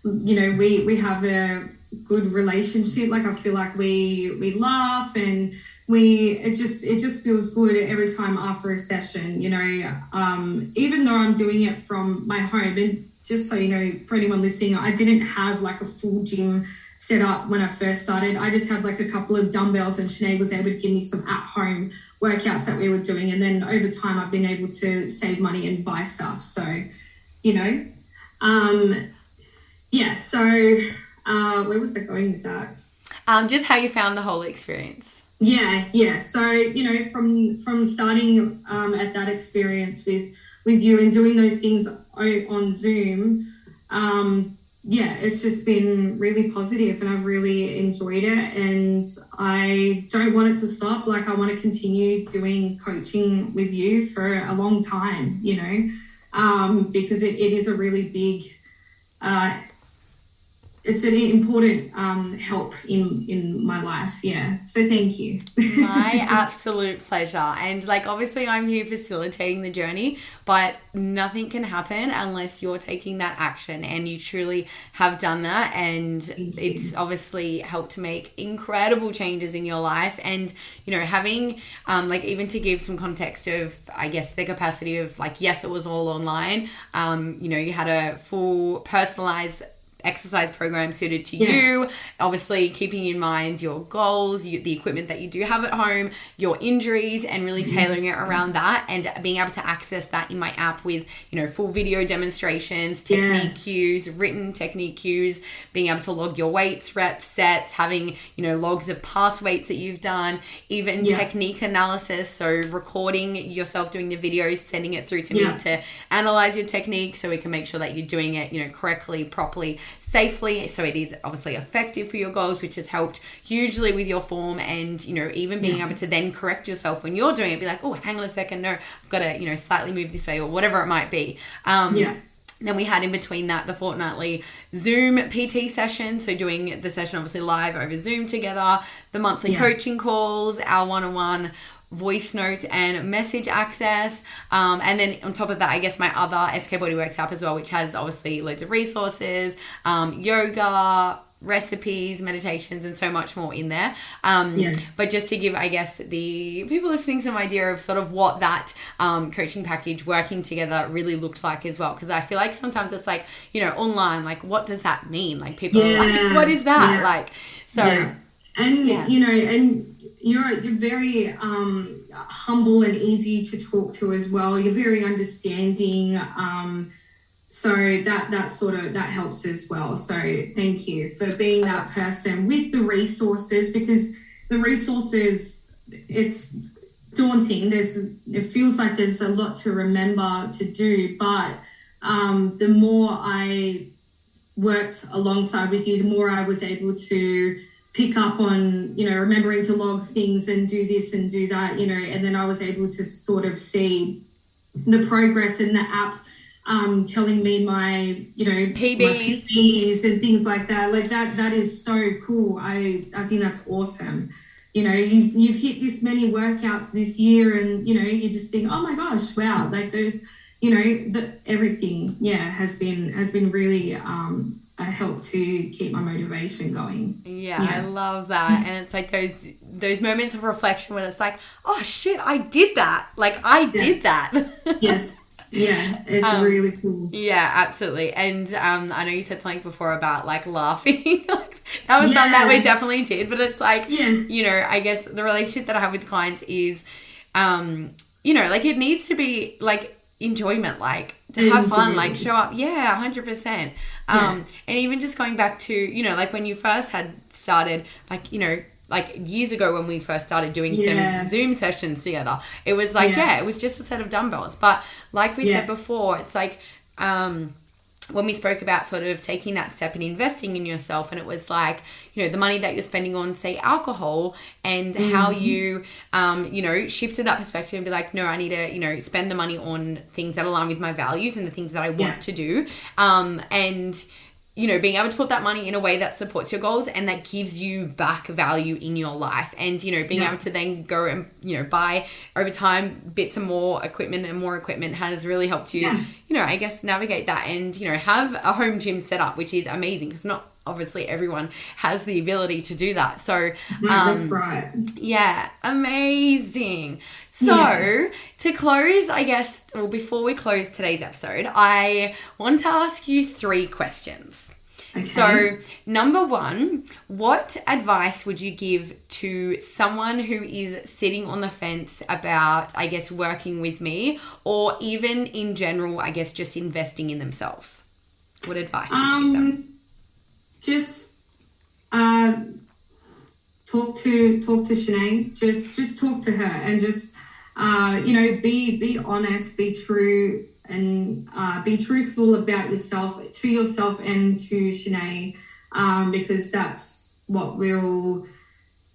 we have a good relationship. Like I feel like we laugh and it just feels good every time after a session, you know, even though I'm doing it from my home. And just so you know, for anyone listening, I didn't have like a full gym set up when I first started. I just had like a couple of dumbbells, and Sinead was able to give me some at-home workouts that we were doing. And then over time, I've been able to save money and buy stuff. So, you know, where was I going with that? Just how you found the whole experience. Yeah. So, you know, from starting at that experience with you and doing those things on Zoom, it's just been really positive, and I've really enjoyed it, and I don't want it to stop. Like I want to continue doing coaching with you for a long time, you know, because it is a really big, it's an important help in my life. Yeah. So thank you. My absolute pleasure. And like, obviously I'm here facilitating the journey, but nothing can happen unless you're taking that action, and you truly have done that. And it's obviously helped to make incredible changes in your life. And, you know, having, like even to give some context of, I guess, the capacity of like, yes, it was all online. You know, you had a full personalized exercise program suited to you, obviously keeping in mind your goals, the equipment that you do have at home, your injuries, and really tailoring it around that, and being able to access that in my app with, you know, full video demonstrations, technique cues, written technique cues, being able to log your weights, reps, sets, having, you know, logs of past weights that you've done, even technique analysis, so recording yourself doing the videos, sending it through to me to analyze your technique so we can make sure that you're doing it, you know, correctly, properly, safely, so it is obviously effective for your goals, which has helped hugely with your form. And, you know, even being able to then correct yourself when you're doing it, be like, oh, hang on a second, no, I've got to, you know, slightly move this way, or whatever it might be. Then we had in between that the fortnightly Zoom PT session, so doing the session obviously live over Zoom together, the monthly coaching calls, our one-on-one voice notes and message access, and then on top of that, I guess my other SK Bodyworks app as well, which has obviously loads of resources, yoga, recipes, meditations, and so much more in there. But just to give, I guess, the people listening some idea of sort of what that coaching package working together really looks like as well, because I feel like sometimes it's like, you know, online, like what does that mean? Like people are like, what is that? Like, so and you know, and you're very humble and easy to talk to as well. You're very understanding, so that helps as well. So thank you for being that person with the resources, because the resources, it's daunting. It feels like there's a lot to remember to do, but the more I worked alongside with you, the more I was able to pick up on, you know, remembering to log things and do this and do that, you know, and then I was able to sort of see the progress in the app telling me my, you know, PBs. my PBs and things like that. Like that is so cool. I think that's awesome. You know, you've hit this many workouts this year, and you know, you just think, oh my gosh, wow, like those, you know, everything, has been really a help to keep my motivation going. Yeah, I love that. And it's like those moments of reflection when it's like, oh shit, I did that. Like I did that. Yes. Yeah, it's really cool. Yeah, absolutely. And I know you said something before about like laughing. That was something that we definitely did. But it's like, you know, I guess the relationship that I have with clients is, you know, like it needs to be like enjoyment, like to have fun, like show up. Yeah, 100%. And even just going back to, you know, like when you first had started, like, you know, like years ago when we first started doing some Zoom sessions together, it was like, it was just a set of dumbbells. But like we said before, it's like, when we spoke about sort of taking that step and investing in yourself, and it was like, you know, the money that you're spending on, say, alcohol, and how you, you know, shifted that perspective and be like, no, I need to, you know, spend the money on things that align with my values and the things that I want to do. And, you know, being able to put that money in a way that supports your goals and that gives you back value in your life. And, you know, being able to then go and, you know, buy over time bits of more equipment has really helped you, you know, I guess navigate that and, you know, have a home gym set up, which is amazing because not obviously everyone has the ability to do that. So, that's right. Yeah, amazing. So to close, I guess, well, before we close today's episode, I want to ask you 3 questions. Okay. So, number 1, what advice would you give to someone who is sitting on the fence about, I guess, working with me, or even in general, I guess, just investing in themselves? What advice would you give them? Just talk to Shanae. Just talk to her and just you know, be honest, be true, and be truthful about yourself, to yourself and to Shanae, because that's what will,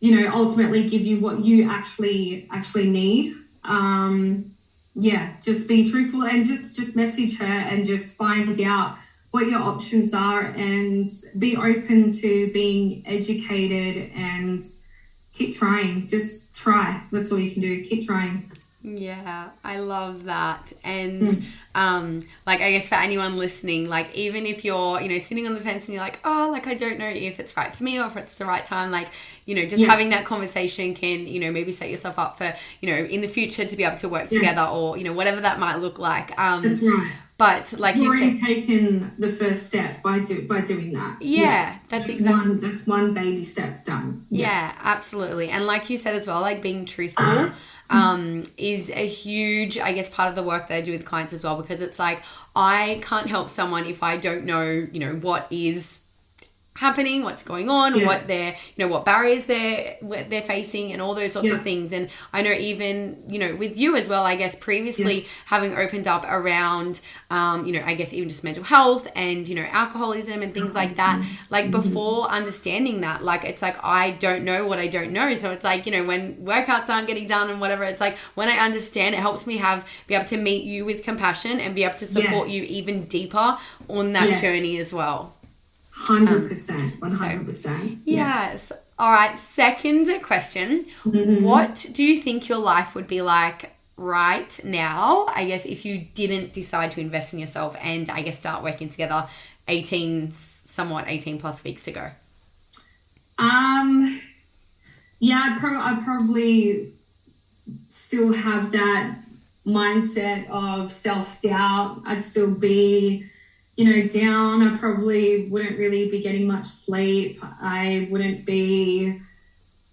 you know, ultimately give you what you actually need. Just be truthful and just message her and just find out what your options are and be open to being educated and keep trying. Just try. That's all you can do. Keep trying. Yeah, I love that. And like, I guess for anyone listening, like, even if you're, you know, sitting on the fence and you're like, oh, like, I don't know if it's right for me or if it's the right time, like, you know, just having that conversation can, you know, maybe set yourself up for, you know, in the future to be able to work together, or, you know, whatever that might look like. That's right. But like you've already taken the first step by doing that. That's exactly that's one baby step done. Yeah, absolutely. And like you said as well, like being truthful is a huge, I guess, part of the work that I do with clients as well, because it's like I can't help someone if I don't know, you know, what is happening, what's going on, what they're, you know, what barriers they're facing and all those sorts of things. And I know even, you know, with you as well, I guess previously having opened up around, you know, I guess even just mental health and, you know, alcoholism and things like that, like before understanding that, like, it's like, I don't know what I don't know. So it's like, you know, when workouts aren't getting done and whatever, it's like when I understand, it helps me be able to meet you with compassion and be able to support you even deeper on that journey as well. 100%, 100%. Yes. All right. Second question. What do you think your life would be like right now, I guess, if you didn't decide to invest in yourself and, I guess, start working together 18 plus weeks ago? I'd probably still have that mindset of self-doubt. I'd still be, you know, down. I probably wouldn't really be getting much sleep. I wouldn't be,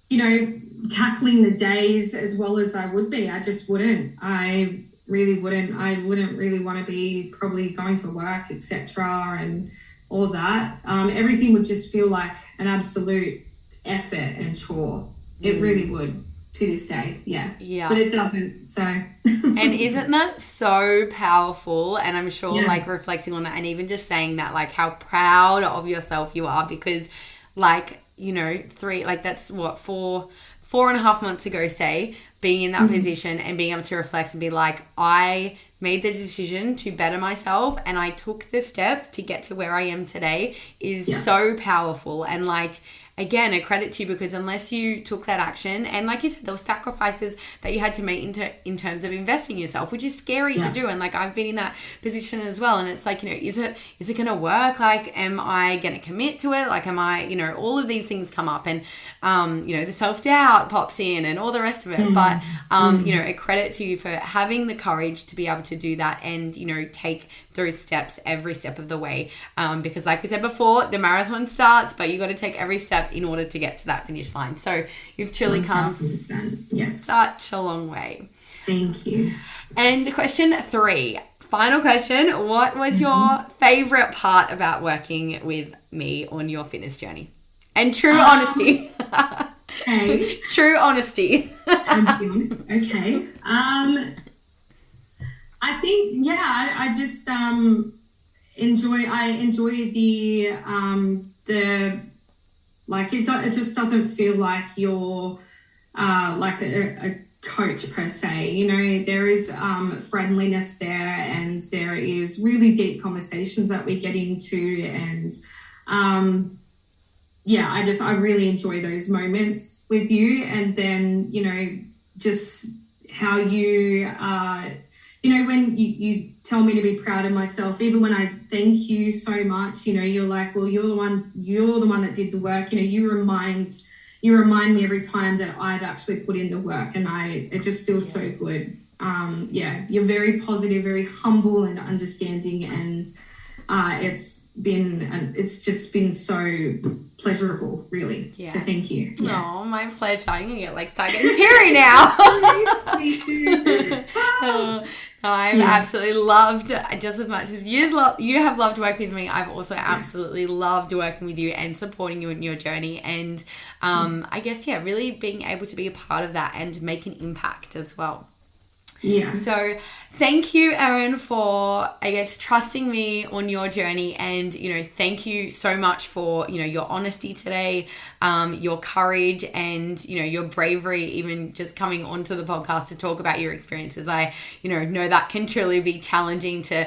you know, tackling the days as well as I would be. I just wouldn't. I really wouldn't. I wouldn't really want to be probably going to work, etc., and all that. Everything would just feel like an absolute effort and chore. It really would. To this day, but it doesn't, so. And isn't that so powerful? And I'm sure like reflecting on that and even just saying that, like, how proud of yourself you are, because like, you know, 4.5 months ago, say, being in that position and being able to reflect and be like, I made the decision to better myself and I took the steps to get to where I am today is so powerful. And like, again, a credit to you, because unless you took that action, and like you said, there were sacrifices that you had to make in terms of investing in yourself, which is scary to do. And like, I've been in that position as well. And it's like, you know, is it going to work? Like, am I going to commit to it? Like, am I, you know, all of these things come up, and, you know, the self-doubt pops in and all the rest of it. But, you know, a credit to you for having the courage to be able to do that and, you know, take those steps every step of the way, because like we said before, the marathon starts, but you got to take every step in order to get to that finish line. So you've truly come such a long way. Thank you. And question 3, final question, what was your favorite part about working with me on your fitness journey? And true honesty. Okay. True honesty. Okay. I think, I just enjoy the like, it just doesn't feel like you're like a coach per se. You know, there is friendliness there, and there is really deep conversations that we get into, and I really enjoy those moments with you. And then, you know, just how you you know, when you tell me to be proud of myself, even when I thank you so much, you know, you're like, well, you're the one that did the work. You know, you remind me every time that I've actually put in the work, and it just feels so good. You're very positive, very humble and understanding, and it's just been so pleasurable, really. Yeah. So thank you. Yeah. Oh, my pleasure. I'm gonna start getting teary now. Me too. I've absolutely loved, just as much as you have loved working with me, I've also absolutely loved working with you and supporting you in your journey. And I guess, really being able to be a part of that and make an impact as well. Yeah. So thank you, Erinn, for, I guess, trusting me on your journey. And, you know, thank you so much for, you know, your honesty today, your courage, and, you know, your bravery, even just coming onto the podcast to talk about your experiences. I, you know that can truly be challenging to,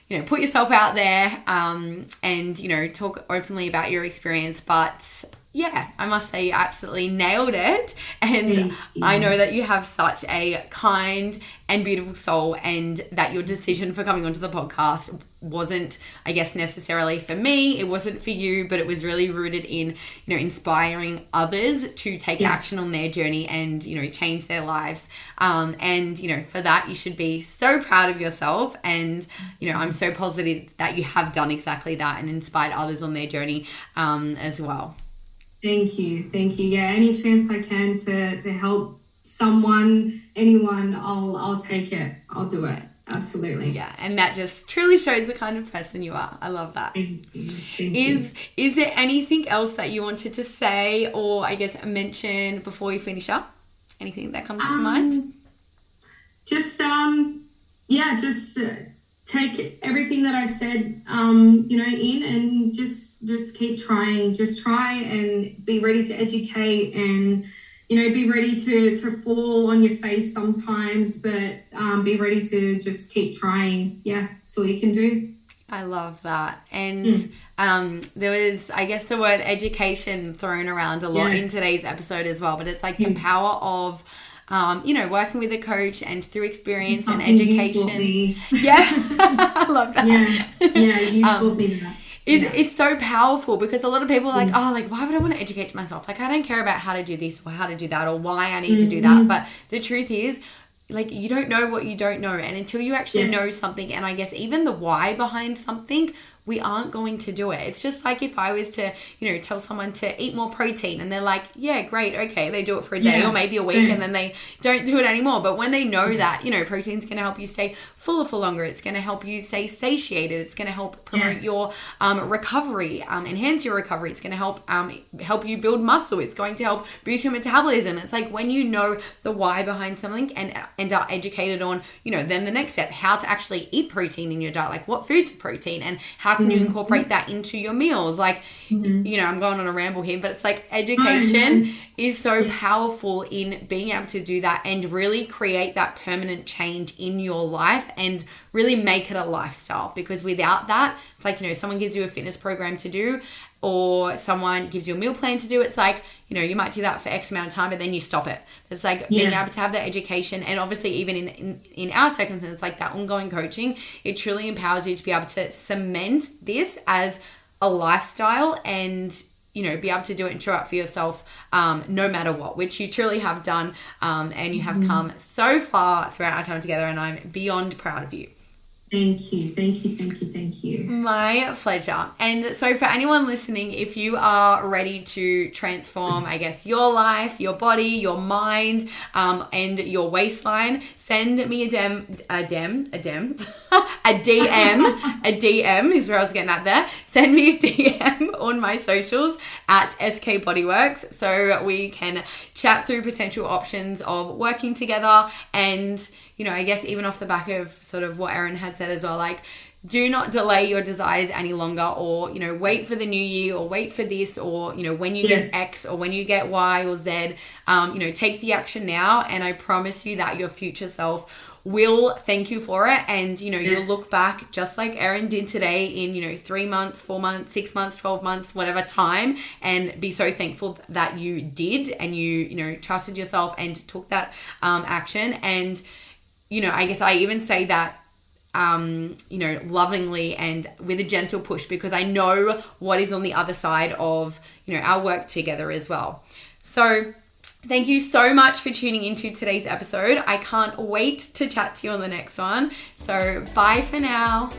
you know, put yourself out there and, you know, talk openly about your experience. But yeah, I must say you absolutely nailed it. And I know that you have such a kind and beautiful soul, and that your decision for coming onto the podcast wasn't, I guess, necessarily for me. It wasn't for you, but it was really rooted in, you know, inspiring others to take action on their journey and, you know, change their lives. And, you know, for that, you should be so proud of yourself. And, you know, I'm so positive that you have done exactly that and inspired others on their journey as well. Thank you. Yeah, any chance I can to help someone, anyone, I'll take it. I'll do it. Absolutely. Yeah, and that just truly shows the kind of person you are. I love that. Thank you. Is there anything else that you wanted to say or, I guess, mention before we finish up? Anything that comes to mind? Just take everything that I said, you know, in, and just keep trying. Just try and be ready to educate, and, you know, be ready to fall on your face sometimes, but be ready to just keep trying. Yeah, that's all you can do. I love that. And there was, I guess, the word education thrown around a lot in today's episode as well, but it's like the power of you know, working with a coach and through experience and education. I love that. You taught me that. It's so powerful, because a lot of people are like, why would I want to educate myself? Like, I don't care about how to do this or how to do that or why I need to do that. But the truth is, like, you don't know what you don't know. And until you actually know something, and I guess even the why behind something, we aren't going to do it. It's just like if I was to, you know, tell someone to eat more protein and they're like, yeah, great, okay, they do it for a day or maybe a week and then they don't do it anymore. But when they know that, you know, protein's going to help you stay fuller for longer, it's going to help you stay satiated, it's going to help promote your recovery, enhance your recovery, it's going to help you build muscle, it's going to help boost your metabolism. It's like when you know the why behind something and are educated on, you know, then the next step, how to actually eat protein in your diet, like what foods are protein and how can you incorporate that into your meals. Like, you know, I'm going on a ramble here, but it's like education is so powerful in being able to do that and really create that permanent change in your life and really make it a lifestyle. Because without that, it's like, someone gives you a fitness program to do, or someone gives you a meal plan to do. It's like, you might do that for X amount of time, but then you stop it. It's like being able to have that education, and obviously even in our circumstances, like that ongoing coaching, it truly empowers you to be able to cement this as a lifestyle and, be able to do it and show up for yourself no matter what, which you truly have done, and you have come so far throughout our time together, and I'm beyond proud of you. Thank you. Thank you. Thank you. Thank you. My pleasure. And so for anyone listening, if you are ready to transform, I guess, your life, your body, your mind, and your waistline, send me a DM is where I was getting at there. Send me a DM on my socials at SK Bodyworks so we can chat through potential options of working together. And I guess even off the back of sort of what Erinn had said as well, like, do not delay your desires any longer, or, wait for the new year, or wait for this, or, when you get X or when you get Y or Z, take the action now. And I promise you that your future self will thank you for it. And, you'll look back just like Erinn did today in, 3 months, 4 months, 6 months, 12 months, whatever time, and be so thankful that you did, and you trusted yourself and took that action. And, I guess I even say that, lovingly and with a gentle push, because I know what is on the other side of, our work together as well. So thank you so much for tuning into today's episode. I can't wait to chat to you on the next one. So bye for now.